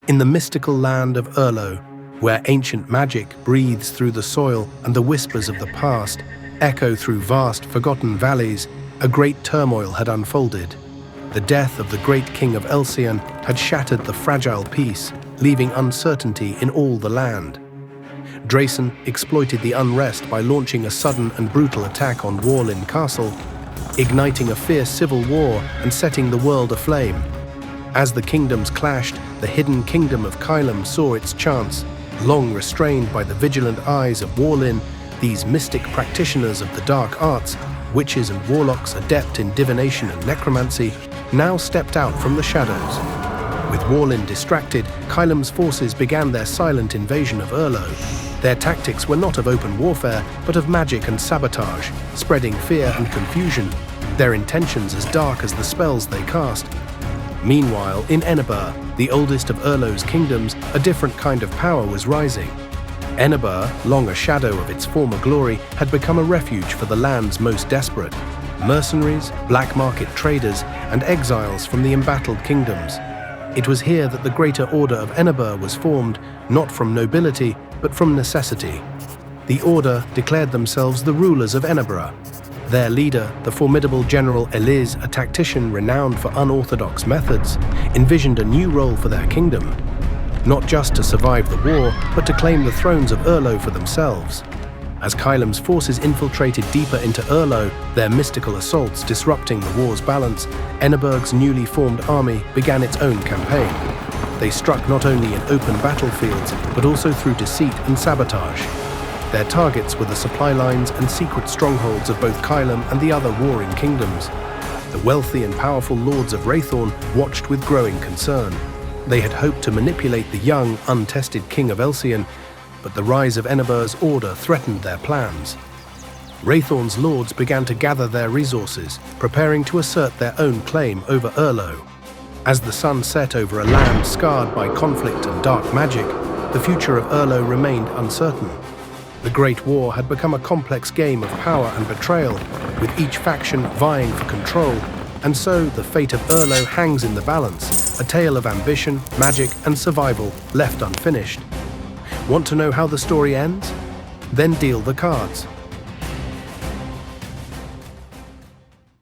In the mystical land of Urloh, where ancient magic breathes through the soil and the whispers of the past echo through vast, forgotten valleys, a great turmoil had unfolded. The death of the great king of Elcian had shattered the fragile peace, leaving uncertainty in all the land. Drayson exploited the unrest by launching a sudden and brutal attack on Warlin Castle, igniting a fierce civil war and setting the world aflame. As the kingdoms clashed, the hidden kingdom of Kylam saw its chance. Long restrained by the vigilant eyes of Warlin, these mystic practitioners of the dark arts, witches and warlocks adept in divination and necromancy, now stepped out from the shadows. With Warlin distracted, Kylam's forces began their silent invasion of Urloh. Their tactics were not of open warfare, but of magic and sabotage, spreading fear and confusion, their intentions as dark as the spells they cast. Meanwhile, in Enebur, the oldest of Urloh's kingdoms, a different kind of power was rising. Enebur, long a shadow of its former glory, had become a refuge for the land's most desperate: mercenaries, black market traders, and exiles from the embattled kingdoms. It was here that the Greater Order of Enebur was formed, not from nobility, but from necessity. The Order declared themselves the rulers of Enebur. Their leader, the formidable General Eliz, a tactician renowned for unorthodox methods, envisioned a new role for their kingdom. Not just to survive the war, but to claim the thrones of Urloh for themselves. As Kylam's forces infiltrated deeper into Urloh, their mystical assaults disrupting the war's balance, Eneburg's newly formed army began its own campaign. They struck not only in open battlefields, but also through deceit and sabotage. Their targets were the supply lines and secret strongholds of both Kylam and the other warring kingdoms. The wealthy and powerful lords of Raythorn watched with growing concern. They had hoped to manipulate the young, untested king of Elcian, but the rise of Enebur's order threatened their plans. Raythorn's lords began to gather their resources, preparing to assert their own claim over Urloh. As the sun set over a land scarred by conflict and dark magic, the future of Urloh remained uncertain. The Great War had become a complex game of power and betrayal, with each faction vying for control, and so the fate of Urloh hangs in the balance, a tale of ambition, magic, and survival left unfinished. Want to know how the story ends? Then deal the cards.